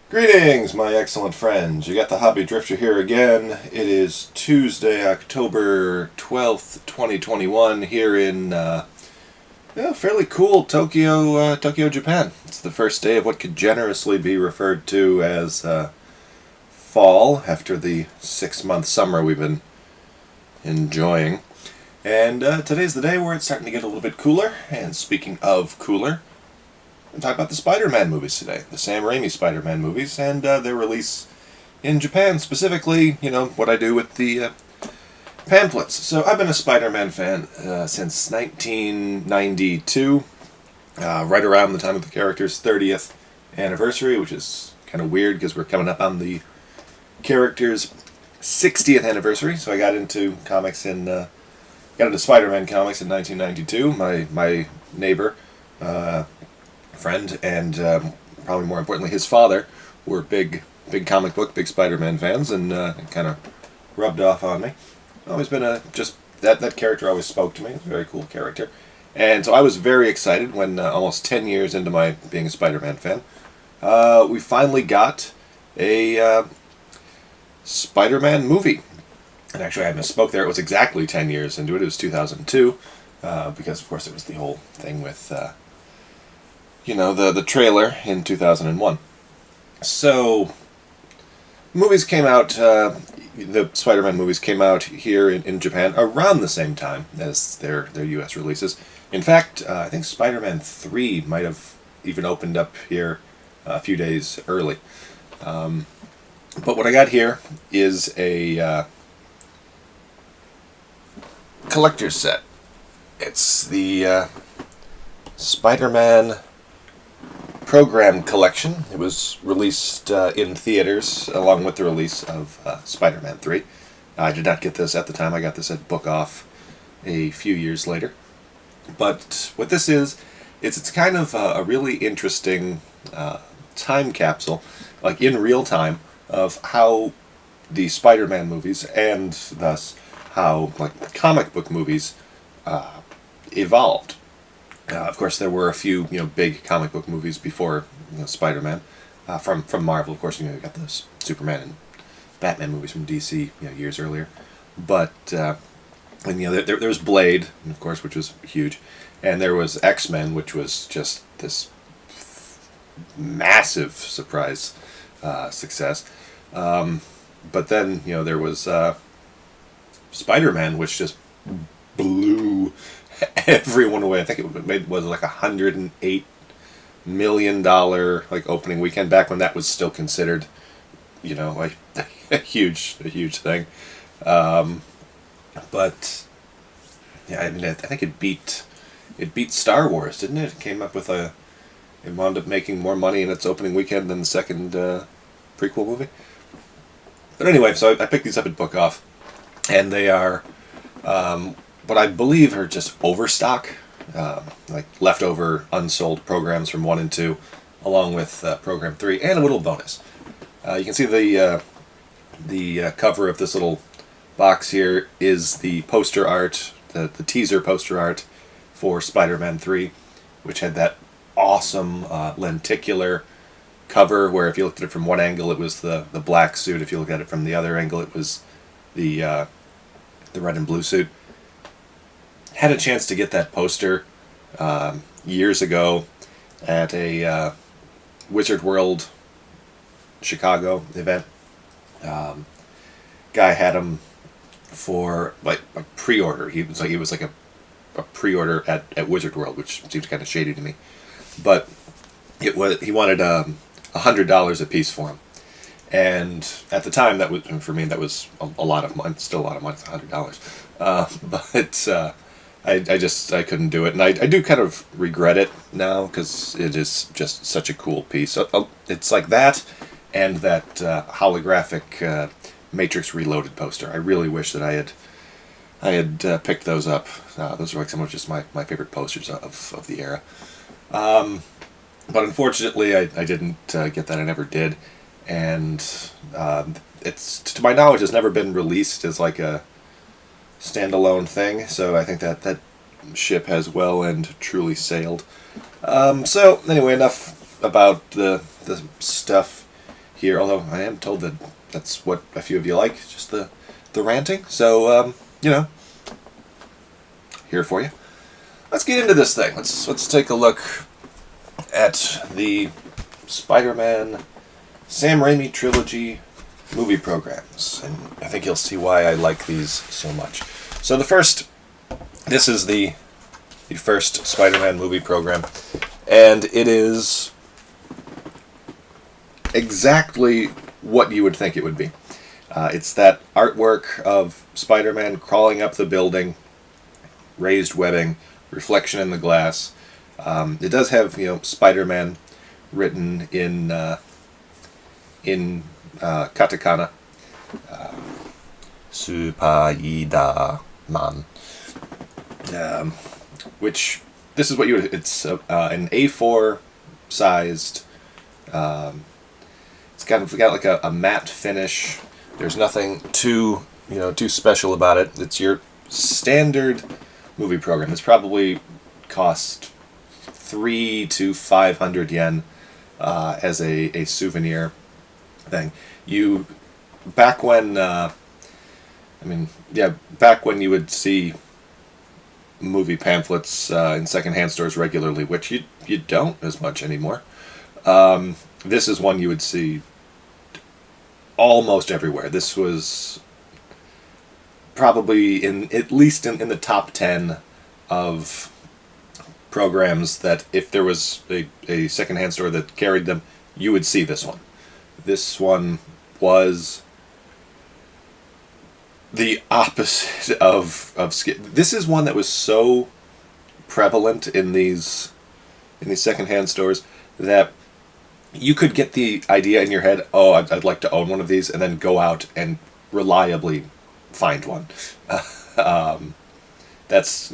Greetings, my excellent friends. You got the Hobby Drifter here again. It is Tuesday, October 12th, 2021, here in fairly cool Tokyo, Japan. It's the first day of what could generously be referred to as fall, after the 6-month summer we've been enjoying. And today's the day where it's starting to get a little bit cooler. And speaking of cooler, we'll talk about the Spider-Man movies today, the Sam Raimi Spider-Man movies, and their release in Japan, specifically, what I do with the pamphlets. So I've been a Spider-Man fan since 1992, right around the time of the character's 30th anniversary, which is kind of weird because we're coming up on the character's 60th anniversary. So I got into Spider-Man comics in 1992. My neighbor, friend, and probably more importantly his father were big comic book, big Spider-Man fans, and it kind of rubbed off on me. Always been that character always spoke to me. It's a very cool character, and so I was very excited when almost 10 years into my being a Spider-Man fan, we finally got a Spider-Man movie. And actually I misspoke there, it was exactly 10 years into it. It was 2002, because of course it was the whole thing with the trailer in 2001. So, movies came out, the Spider-Man movies came out here in Japan around the same time as their US releases. In fact, I think Spider-Man 3 might have even opened up here a few days early. But what I got here is a collector's set. It's the Spider-Man program collection. It was released in theaters along with the release of Spider-Man 3. I did not get this at the time. I got this at Book Off a few years later. But what this is, it's kind of a really interesting time capsule, like in real time, of how the Spider-Man movies, and thus how comic book movies evolved. Of course, there were a few big comic book movies before Spider-Man, from Marvel. Of course, you got the Superman and Batman movies from DC years earlier. But there was Blade, of course, which was huge, and there was X-Men, which was just this massive surprise success. But then there was Spider-Man, which just blew everyone away. I think it was like $108 million opening weekend, back when that was still considered like a huge thing. But yeah, I mean, I think it beat Star Wars, didn't it? It wound up making more money in its opening weekend than the second prequel movie. But anyway, so I picked these up at Book Off, and they are what I believe are just overstock, like leftover unsold programs from 1 and 2, along with program 3, and a little bonus. You can see the cover of this little box here is the poster art, the teaser poster art for Spider-Man 3, which had that awesome lenticular cover, where if you looked at it from one angle it was the black suit, if you looked at it from the other angle it was the red and blue suit. Had a chance to get that poster years ago at a Wizard World Chicago event. Guy had them for like pre-order. He was like a pre-order at Wizard World, which seems kind of shady to me. But he wanted $100 a piece for him, and at the time that was, for me, that was a lot of money. Still a lot of money, $100. But I couldn't do it, and I do kind of regret it now, because it is just such a cool piece. It's like that, and that holographic Matrix Reloaded poster. I really wish that I had picked those up. Those are like some of just my favorite posters of the era. But unfortunately, I didn't get that. I never did, and it's, to my knowledge, has never been released as like a standalone thing. So I think that ship has well and truly sailed. So anyway, enough about the stuff here, although I am told that that's what a few of you like, just the ranting. So, here for you. Let's get into this thing. Let's take a look at the Spider-Man Sam Raimi Trilogy movie programs, and I think you'll see why I like these so much. So this is the first Spider-Man movie program, and it is exactly what you would think it would be. It's that artwork of Spider-Man crawling up the building, raised webbing, reflection in the glass. It does have Spider-Man written in katakana. Spider-Man. Which this is what you would. It's an A4 sized. It's got like a matte finish. There's nothing too special about it. It's your standard movie program. It's probably cost 300 to 500 yen as a souvenir thing. Back when you would see movie pamphlets in secondhand stores regularly, which you don't as much anymore. This is one you would see almost everywhere. This was probably at least in the top 10 of programs that if there was a secondhand store that carried them, you would see this one. This one was the opposite of this is one that was so prevalent in these secondhand stores that you could get the idea in your head, oh, I'd like to own one of these, and then go out and reliably find one. That's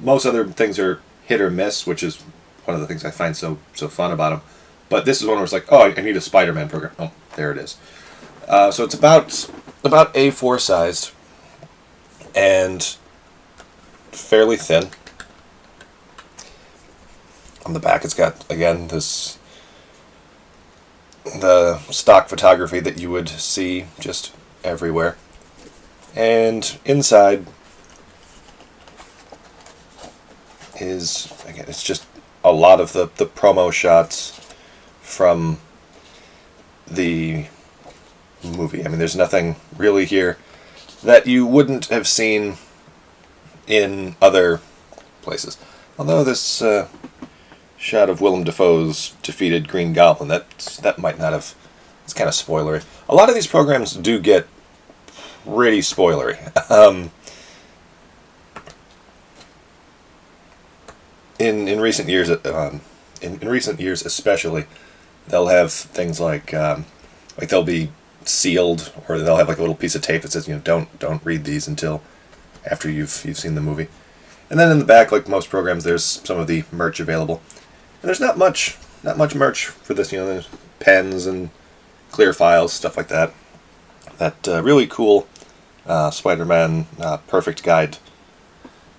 most other things are hit or miss, which is one of the things I find so fun about them. But this is one where it's like, oh, I need a Spider-Man program. Oh, there it is. So it's about A4 sized and fairly thin. On the back, it's got again the stock photography that you would see just everywhere, and inside is again it's just a lot of the promo shots from the movie. I mean, there's nothing really here that you wouldn't have seen in other places. Although this shot of Willem Dafoe's defeated Green Goblin, that might not have. It's kind of spoilery. A lot of these programs do get pretty spoilery. In recent years, in recent years especially, they'll have things like they'll be sealed, or they'll have like a little piece of tape that says don't read these until after you've seen the movie. And then in the back, like most programs, there's some of the merch available. And there's not much merch for this. There's pens and clear files, stuff like that. That really cool Spider-Man Perfect Guide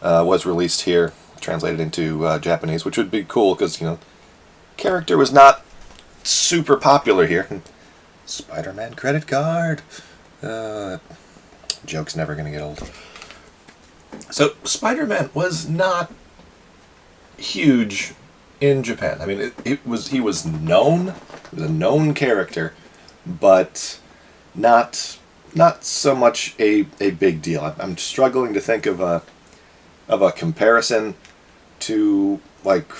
was released here, translated into Japanese, which would be cool because character was not super popular here. Spider-Man credit card. Joke's never going to get old. So Spider-Man was not huge in Japan. I mean, he was known. He was a known character, but not so much a big deal. I'm struggling to think of a comparison to like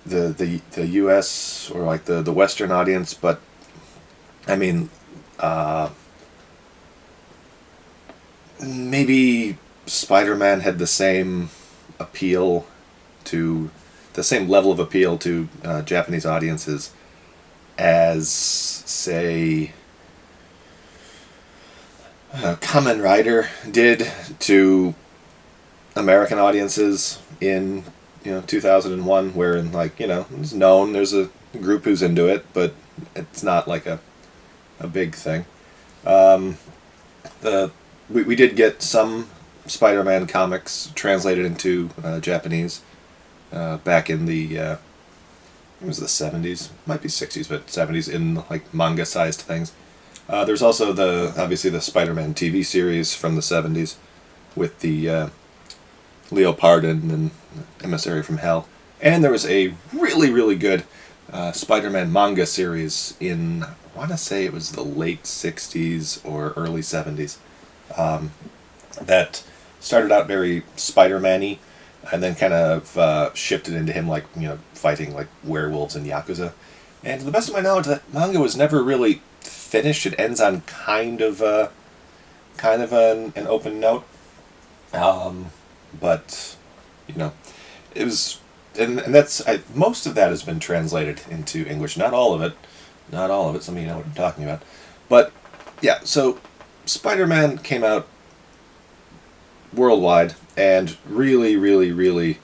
the U.S. or like the Western audience, but I mean, maybe Spider-Man had the same appeal to the same level of appeal to Japanese audiences as, say, Kamen Rider did to American audiences in 2001, wherein it's known there's a group who's into it, but it's not like a big thing. We did get some Spider-Man comics translated into Japanese back in the it was the 70s, might be 60s, but 70s in like manga-sized things. There's also obviously the Spider-Man TV series from the 70s with the Leo Pardon and Emissary from Hell. And there was a really, really good Spider-Man manga series in, I want to say it was the late 60s or early 70s, that started out very Spider-Man-y, and then kind of shifted into him like, fighting like werewolves and Yakuza. And to the best of my knowledge, that manga was never really finished. It ends on kind of an open note. But, it was, and that's, most of that has been translated into English. Not all of it. Some of you know what I'm talking about. But, yeah, so Spider-Man came out worldwide and really, really, really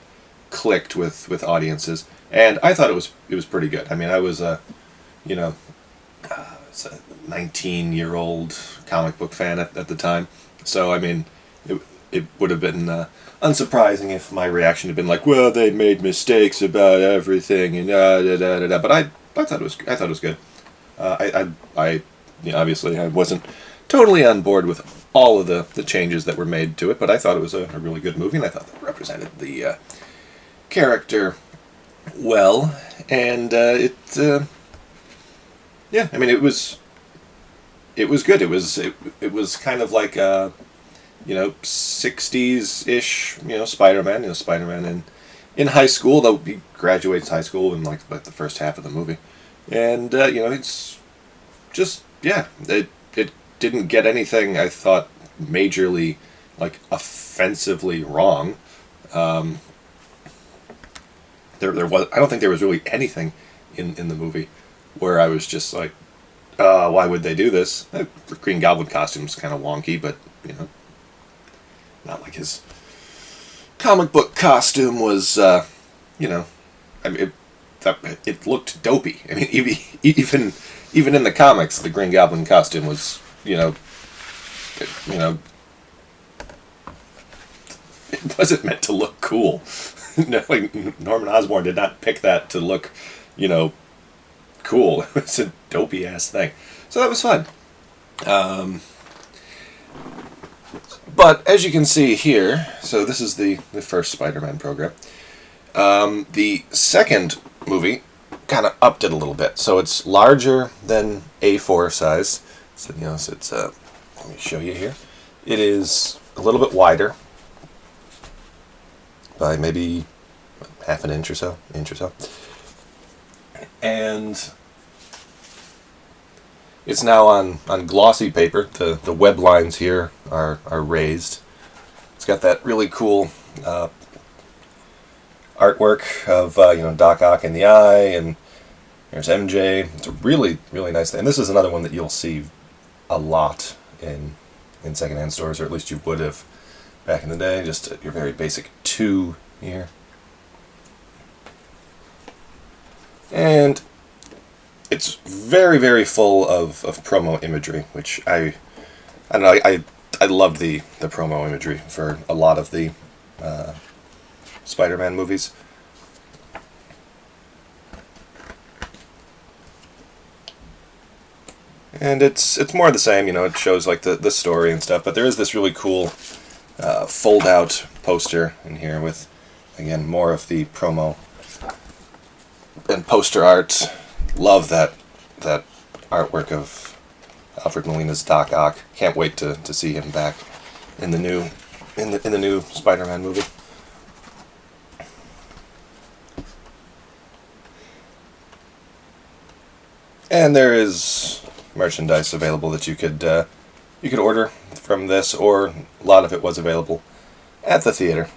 clicked with audiences. And I thought it was pretty good. I mean, I was a 19-year-old comic book fan at the time. So, I mean, it would have been unsurprising if my reaction had been like, well, they made mistakes about everything and da da da da. But I thought it was good. Obviously I wasn't totally on board with all of the changes that were made to it, but I thought it was a really good movie, and I thought it represented the character well, and it was good. It was kind of like 60s-ish, Spider-Man, Spider-Man in high school, though he graduates high school in like the first half of the movie. And, it's just, it didn't get anything, I thought, majorly, like, offensively wrong. There was, I don't think there was really anything in the movie where I was just like, why would they do this? The Green Goblin costume's kind of wonky, but, not like his comic book costume was, I mean, it looked dopey. I mean, even in the comics, the Green Goblin costume was, it wasn't meant to look cool. No, like Norman Osborn did not pick that to look, cool. It was a dopey ass thing. So that was fun. But as you can see here, so this is the first Spider-Man program. The second movie kind of upped it a little bit. So it's larger than A4 size. So, so it's, let me show you here. It is a little bit wider by maybe half an inch or so. And it's now on glossy paper. The web lines here are raised. It's got that really cool artwork of Doc Ock in the eye, and there's MJ. It's a really, really nice thing. And this is another one that you'll see a lot in secondhand stores, or at least you would have back in the day. Just your very basic 2 here. And it's very, very full of promo imagery, which I don't know, I loved the promo imagery for a lot of the Spider-Man movies. And it's more of the same, it shows like the story and stuff, but there is this really cool fold-out poster in here with, again, more of the promo and poster art. Love that artwork of Alfred Molina's Doc Ock. Can't wait to see him back in the new Spider-Man movie. And there is merchandise available that you could order from this, or a lot of it was available at the theater.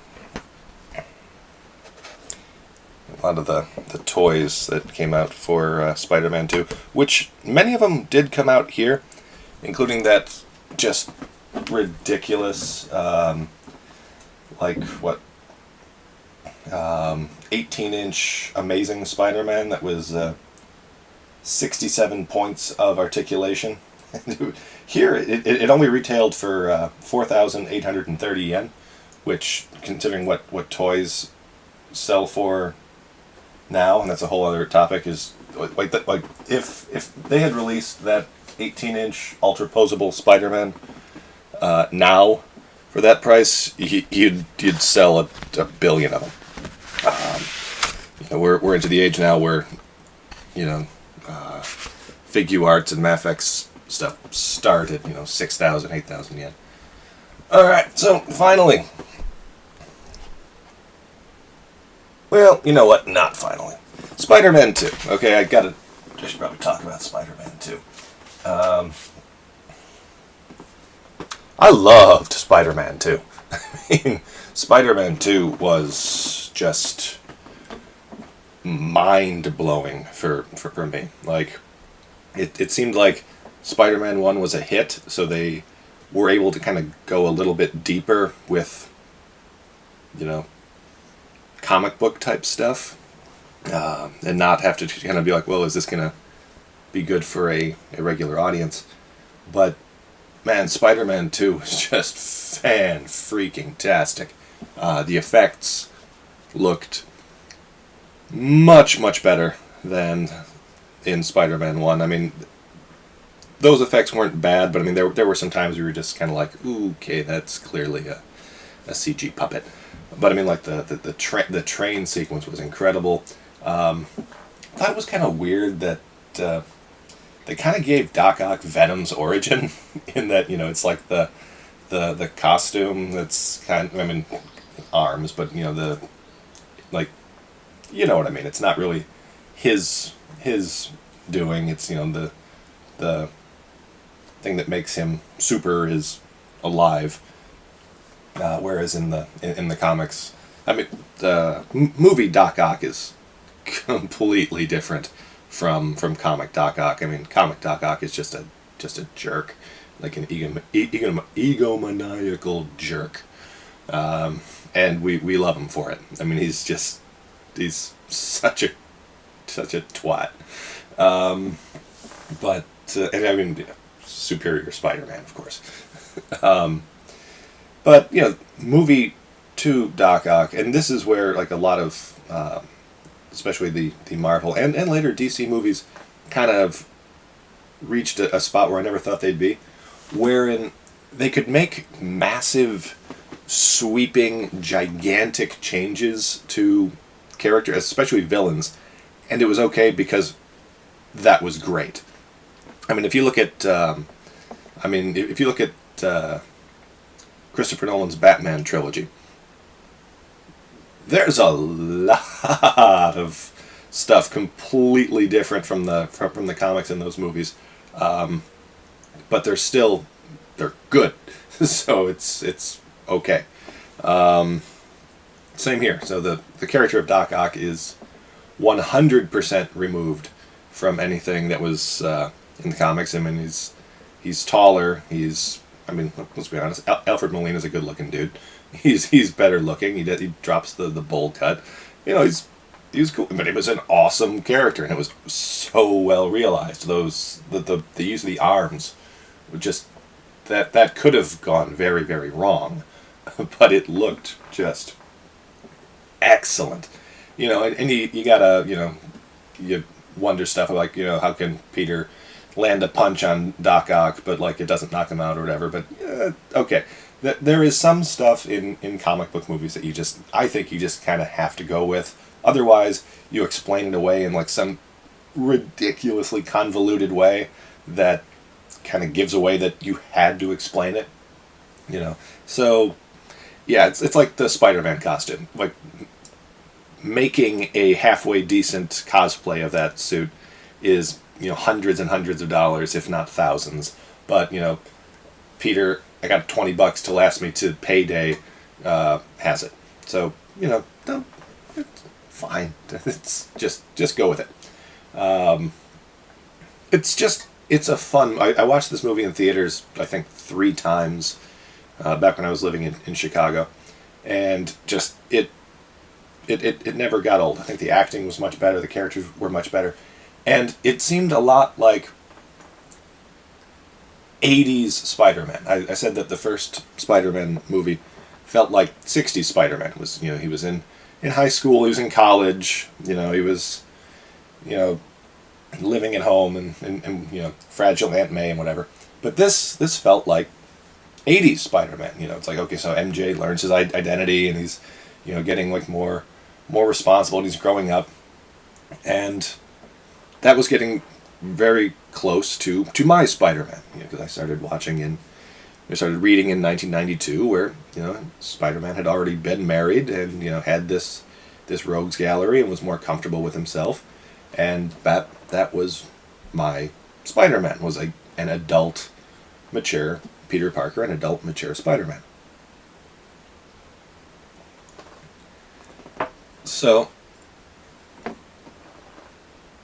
A lot of the toys that came out for Spider-Man 2, which many of them did come out here, including that just ridiculous, 18-inch Amazing Spider-Man that was 67 points of articulation. Here, it only retailed for 4,830 yen, which, considering what toys sell for now, and that's a whole other topic, is like if they had released that 18-inch ultra posable Spider-Man now for that price, you'd sell a billion of them. We're into the age now where Figure Arts and Mafex stuff start at 6,000, 8,000 yen. All right, so finally. Well, you know what? Not finally. Spider-Man 2. Okay, I should probably talk about Spider-Man 2. I loved Spider-Man 2. I mean, Spider-Man 2 was just mind-blowing for me. Like, it seemed like Spider-Man 1 was a hit, so they were able to kind of go a little bit deeper with, comic book type stuff, and not have to kind of be like, well, is this going to be good for a regular audience? But, man, Spider-Man 2 was just fan-freaking-tastic. The effects looked much, much better than in Spider-Man 1. I mean, those effects weren't bad, but I mean, there were some times we were just kind of like, ooh, okay, that's clearly a CG puppet. But I mean, like the train sequence was incredible. I thought it was kind of weird that they kind of gave Doc Ock Venom's origin in that it's like the costume that's kind of, I mean, arms, but the like, you know what I mean. It's not really his doing. It's the thing that makes him super is alive. Whereas in the comics, I mean, the movie Doc Ock is completely different from comic Doc Ock. I mean, comic Doc Ock is just a jerk, like an egomaniacal jerk, and we love him for it. I mean, he's such a twat, but and I mean, superior Spider-Man, of course. But, movie 2 Doc Ock, and this is where, like, a lot of, especially the Marvel and later DC movies kind of reached a spot where I never thought they'd be, wherein they could make massive, sweeping, gigantic changes to characters, especially villains, and it was okay because that was great. I mean, if you look at, Christopher Nolan's Batman trilogy, there's a lot of stuff completely different from the comics in those movies, but they're good, so it's okay. Same here. So the character of Doc Ock is 100% removed from anything that was in the comics. I mean, he's taller. Let's be honest. Alfred Molina's a good-looking dude. He's better looking. He drops the bowl cut. He was cool, but it was an awesome character, and it was so well realized. The use of the arms, just that could have gone very, very wrong, but it looked just excellent. And you gotta you wonder stuff like how can Peter land a punch on Doc Ock, but like it doesn't knock him out or whatever. But okay, there is some stuff in comic book movies that I think you just kind of have to go with. Otherwise, you explain it away in like some ridiculously convoluted way that kind of gives away that you had to explain it. So yeah, it's like the Spider-Man costume. Like making a halfway decent cosplay of that suit is hundreds and hundreds of dollars, if not thousands. But Peter, I got $20 to last me to payday, has it. So don't, it's fine. It's just go with it. It's a fun. I watched this movie in theaters I think 3 times back when I was living in Chicago, and just it never got old. I think the acting was much better. The characters were much better. And it seemed a lot like 80s Spider-Man. I said that the first Spider-Man movie felt like 60s Spider-Man. It was he was in in high school, he was in college, he was, you know, living at home and fragile Aunt May and whatever. But this felt like 80s Spider-Man. It's like, okay, so MJ learns his identity and he's, getting like more responsible and he's growing up. And that was getting very close to my Spider-Man, because I started reading in 1992 where, Spider-Man had already been married and, had this rogues gallery and was more comfortable with himself. And that was my Spider-Man, was an adult, mature Peter Parker, an adult, mature Spider-Man. So,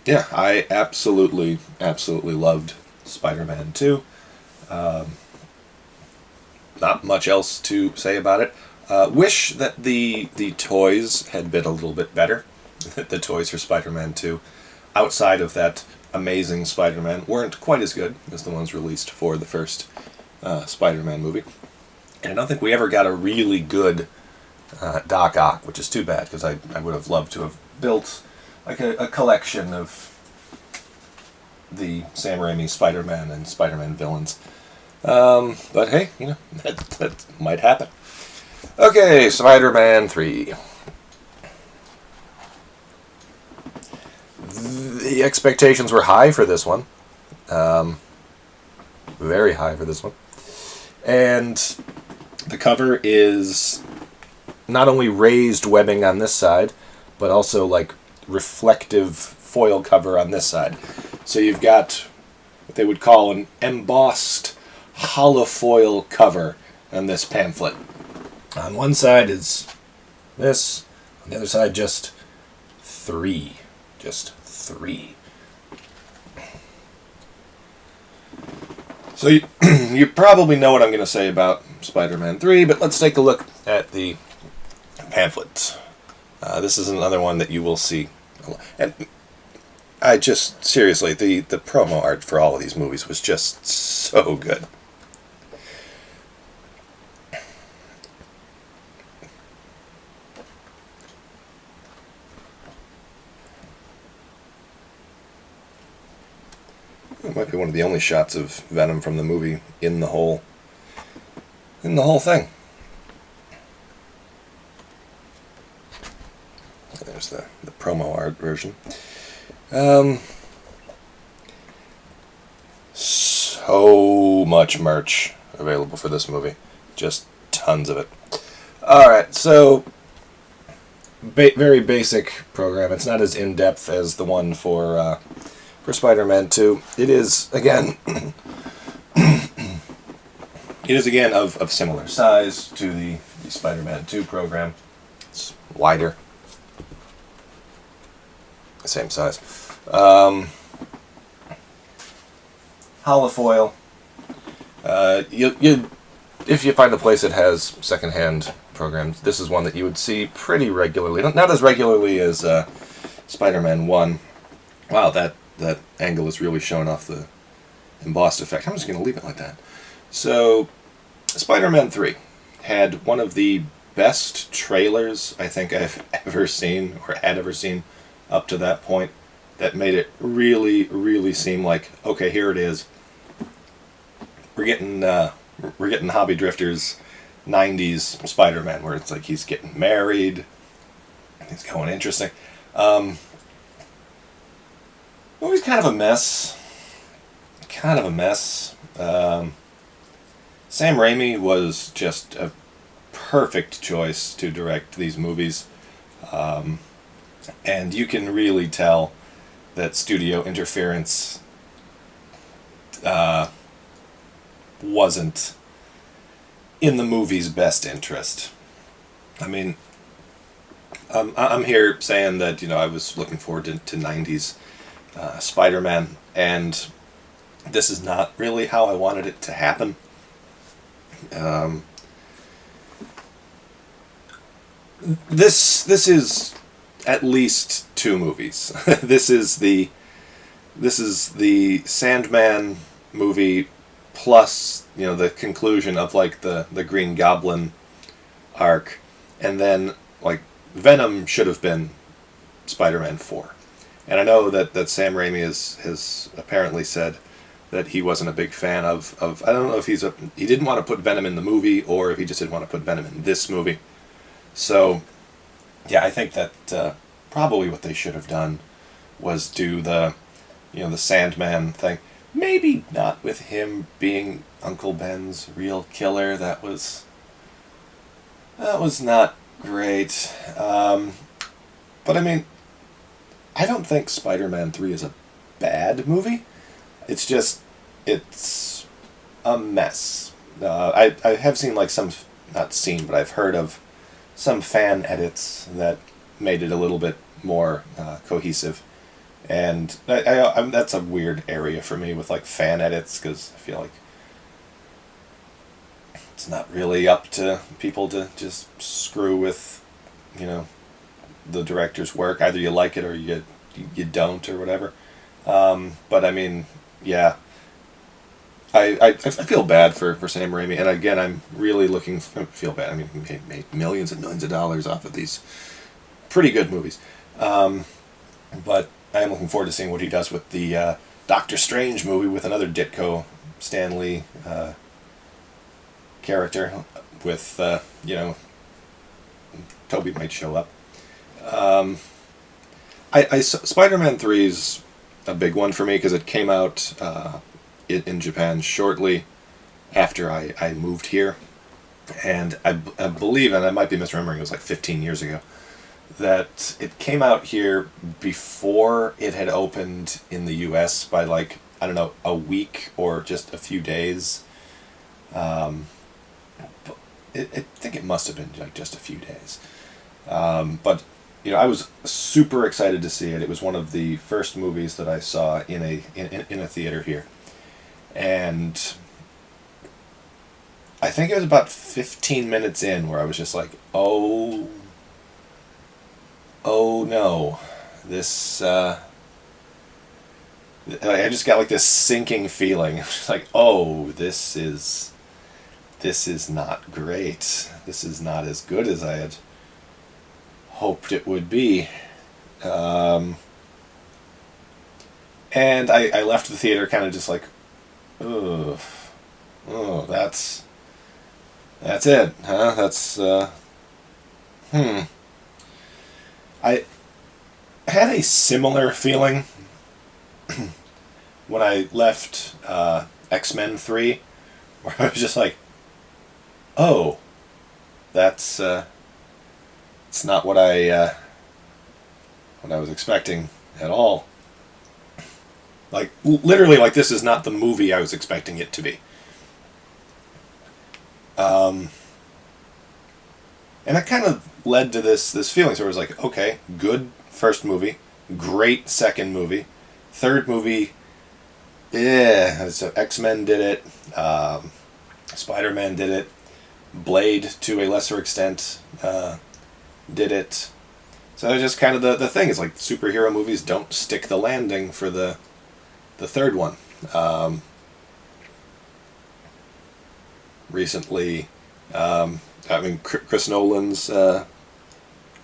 yeah, I absolutely loved Spider-Man 2. Not much else to say about it. Wish that the toys had been a little bit better. The toys for Spider-Man 2, outside of that amazing Spider-Man, weren't quite as good as the ones released for the first Spider-Man movie. And I don't think we ever got a really good Doc Ock, which is too bad, because I would have loved to have built like a collection of the Sam Raimi Spider-Man and Spider-Man villains. But hey, that might happen. Okay, Spider-Man 3. The expectations were high for this one. Very high for this one. And the cover is not only raised webbing on this side, but also like reflective foil cover on this side. So you've got what they would call an embossed holofoil cover on this pamphlet. On one side is this, on the other side just 3. Just 3. So you probably know what I'm going to say about Spider-Man 3, but let's take a look at the pamphlet. This is another one that you will see. And I just, seriously, the promo art for all of these movies was just so good. It might be one of the only shots of Venom from the movie in the whole thing. There's the promo art version. So much merch available for this movie. Just tons of it. Alright, so very basic program. It's not as in-depth as the one for Spider-Man 2. It is again of similar size to the Spider-Man 2 program. It's wider. Same size. Holofoil. If you find a place that has secondhand programs, this is one that you would see pretty regularly. Not as regularly as Spider-Man 1. Wow, that angle is really showing off the embossed effect. I'm just going to leave it like that. So, Spider-Man 3 had one of the best trailers I think I've ever seen, or had ever seen up to that point, that made it really, really seem like, okay, here it is. We're getting Hobby Drifter's 90s Spider-Man, where it's like he's getting married, he's going interesting. Movie's kind of a mess. Sam Raimi was just a perfect choice to direct these movies. And you can really tell that studio interference wasn't in the movie's best interest. I mean, I'm here saying that, I was looking forward to 90s Spider-Man, and this is not really how I wanted it to happen. This is at least 2 movies. This is the Sandman movie plus, the conclusion of like the Green Goblin arc, and then like Venom should have been Spider-Man 4. And I know that Sam Raimi has apparently said that he wasn't a big fan of I don't know if he didn't want to put Venom in the movie, or if he just didn't want to put Venom in this movie. So, yeah, I think that probably what they should have done was do the Sandman thing. Maybe not with him being Uncle Ben's real killer. That was not great. But I mean, I don't think Spider-Man 3 is a bad movie. It's just, it's a mess. I have seen like some, not seen, but I've heard of some fan edits that made it a little bit more cohesive. And that's a weird area for me with like fan edits, because I feel like it's not really up to people to just screw with, the director's work. Either you like it or you don't, or whatever. But I mean, yeah, I feel bad for Sam Raimi, and again, I'm really feel bad. I mean, he made millions and millions of dollars off of these pretty good movies, but I am looking forward to seeing what he does with the Doctor Strange movie with another Ditko Stan Lee character. With Toby might show up. Spider-Man 3 is a big one for me because it came out in Japan shortly after I moved here, and I believe, and I might be misremembering, it was like 15 years ago, that it came out here before it had opened in the US by like, I don't know, a week or just a few days. I think it must have been like just a few days. But I was super excited to see it. It was one of the first movies that I saw in a theater here, and I think it was about 15 minutes in where I was just like, oh no, this. I just got like this sinking feeling. It's like, oh, this is not great. This is not as good as I had hoped it would be. And I left the theater kind of just like, oh, that's it, huh? I had a similar feeling when I left X-Men 3, where I was just like, oh, it's not what I was expecting at all. Like, literally, like, this is not the movie I was expecting it to be. And it kind of led to this feeling. So it was like, okay, good first movie, great second movie, third movie, yeah. So X-Men did it, Spider-Man did it, Blade to a lesser extent did it. So it was just kind of the thing. It's like superhero movies don't stick the landing for the third one. Recently, Chris Nolan's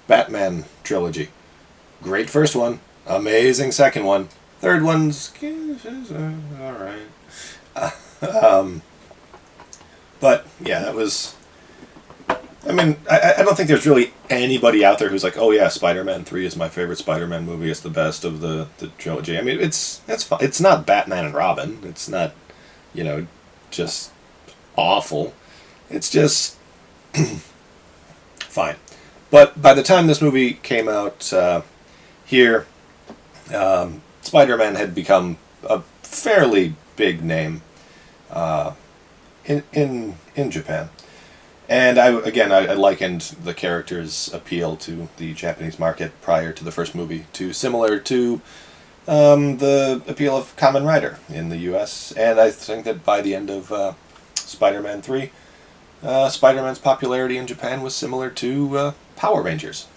Batman trilogy. Great first one, amazing second one. Third one's alright. But yeah, that was. I mean, I don't think there's really anybody out there who's like, oh yeah, Spider-Man 3 is my favorite Spider-Man movie. It's the best of the trilogy. I mean, it's fun. It's not Batman and Robin. It's not, just awful. It's just fine. But by the time this movie came out here, Spider-Man had become a fairly big name in Japan. And I likened the character's appeal to the Japanese market prior to the first movie to similar to the appeal of Kamen Rider in the U.S. And I think that by the end of Spider-Man 3, Spider-Man's popularity in Japan was similar to Power Rangers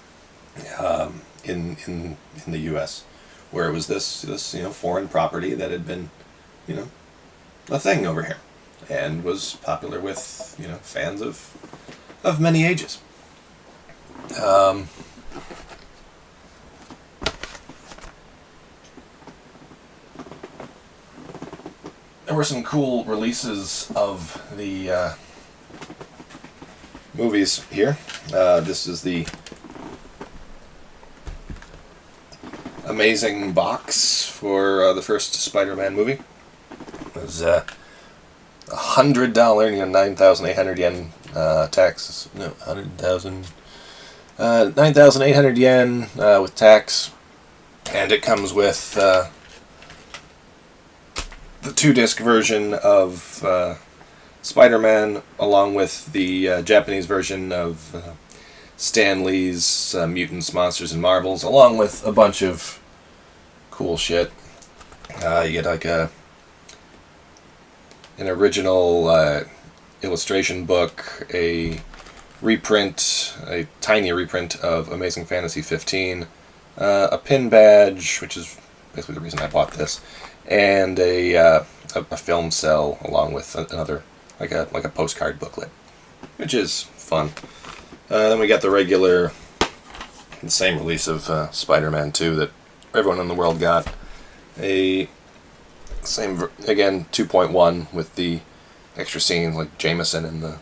in the U.S., where it was this foreign property that had been a thing over here, and was popular with fans of many ages. were some cool releases of the movies here. This is the amazing box for the first Spider-Man movie. It was $100, 9,800 yen tax. No, 100,000. 9,800 yen with tax, and it comes with the 2-disc version of Spider-Man, along with the Japanese version of Stan Lee's Mutants, Monsters, and Marvels, along with a bunch of cool shit. You get like an original illustration book, a tiny reprint of Amazing Fantasy 15, a pin badge, which is basically the reason I bought this, and a film cell along with another like a postcard booklet, which is fun. Then we got the same release of Spider-Man 2 that everyone in the world got. Again 2.1 with the extra scene like Jameson in the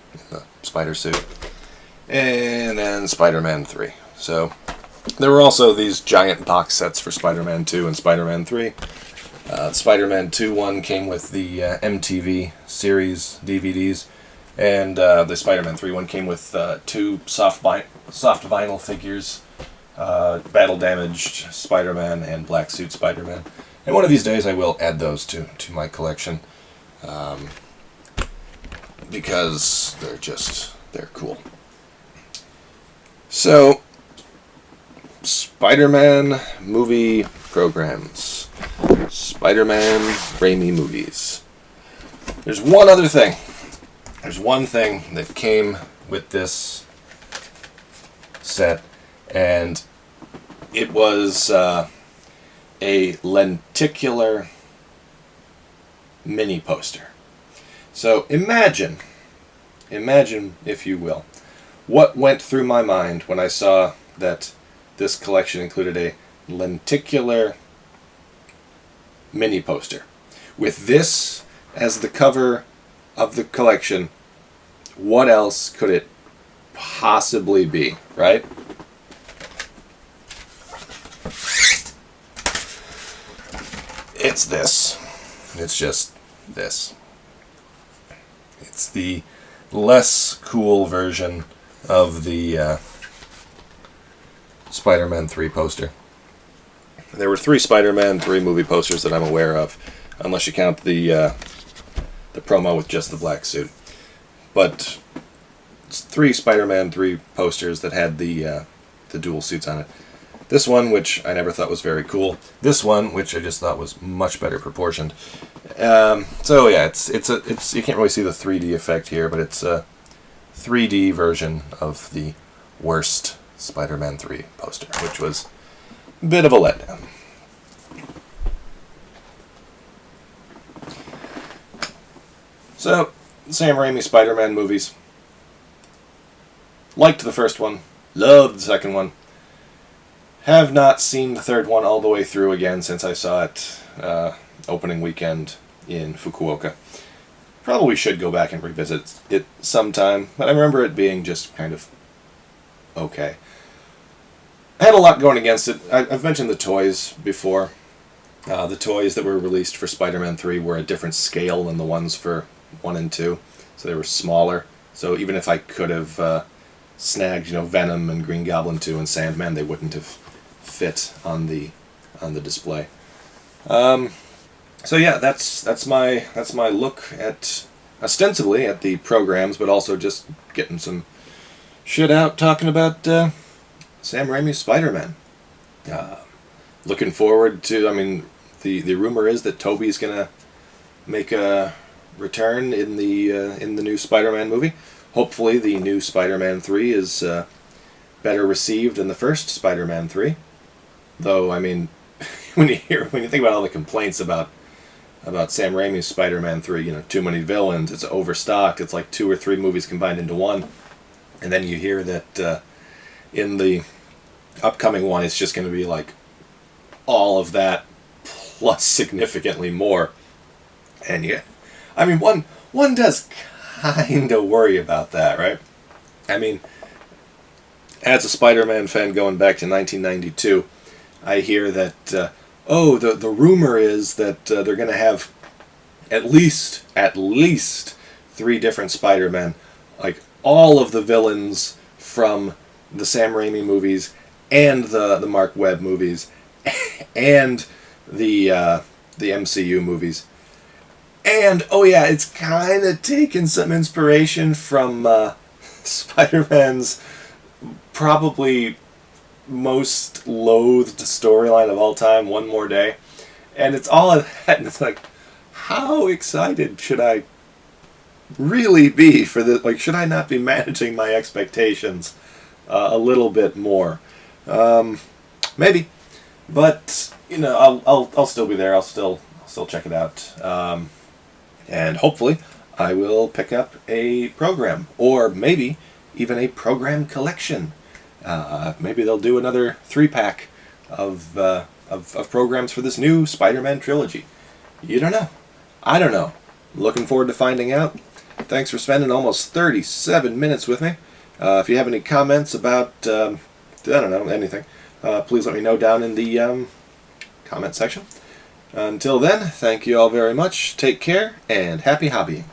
spider suit. And then Spider-Man 3. So there were also these giant box sets for Spider-Man 2 and Spider-Man 3. The Spider-Man 2 one came with the MTV series DVDs, and the Spider-Man 3 one came with 2 soft vinyl figures, Battle Damaged Spider-Man and Black Suit Spider-Man. And one of these days I will add those to my collection, because they're cool. So, Spider-Man movie programs. Spider-Man Raimi movies. There's one other thing. There's one thing that came with this set, and it was a lenticular mini poster. So imagine, if you will, what went through my mind when I saw that this collection included a lenticular mini poster. With this as the cover of the collection, what else could it possibly be, right? It's this. It's just this. It's the less cool version of the Spider-Man 3 poster. There were 3 Spider-Man 3 movie posters that I'm aware of, unless you count the promo with just the black suit. But it's 3 Spider-Man 3 posters that had the dual suits on it. This one, which I never thought was very cool. This one, which I just thought was much better proportioned. So yeah, it's you can't really see the 3D effect here, but it's a 3D version of the worst Spider-Man 3 poster, which was a bit of a letdown. So, Sam Raimi Spider-Man movies. Liked the first one. Loved the second one. Have not seen the third one all the way through again since I saw it opening weekend in Fukuoka. Probably should go back and revisit it sometime, but I remember it being just kind of okay. I had a lot going against it. I've mentioned the toys before. The toys that were released for Spider-Man 3 were a different scale than the ones for 1 and 2, so they were smaller. So even if I could have snagged, Venom and Green Goblin 2 and Sandman, they wouldn't have fit on the display. So yeah, that's my look at ostensibly at the programs, but also just getting some shit out talking about Sam Raimi's Spider-Man. Looking forward to. I mean, the rumor is that Tobey's gonna make a return in the new Spider-Man movie. Hopefully, the new Spider-Man 3 is better received than the first Spider-Man 3. Though, I mean, when you think about all the complaints about Sam Raimi's Spider-Man 3, too many villains, it's overstocked, it's like 2 or 3 movies combined into one, and then you hear that in the upcoming one, it's just going to be like all of that plus significantly more, and yeah, I mean, one does kind of worry about that, right? I mean, as a Spider-Man fan going back to 1992, I hear that, the rumor is that they're going to have at least 3 different Spider-Men. Like, all of the villains from the Sam Raimi movies and the Mark Webb movies and the MCU movies. And, oh yeah, it's kind of taken some inspiration from Spider-Man's probably most loathed storyline of all time, One More Day. And it's all of that, and it's like, how excited should I really be for this? Like, should I not be managing my expectations a little bit more? Maybe. But, I'll still be there. I'll still check it out. And hopefully I will pick up a program, or maybe even a program collection. Maybe they'll do another 3-pack of programs for this new Spider-Man trilogy. You don't know. I don't know. Looking forward to finding out. Thanks for spending almost 37 minutes with me. If you have any comments about, anything, please let me know down in the comment section. Until then, thank you all very much. Take care, and happy hobbying.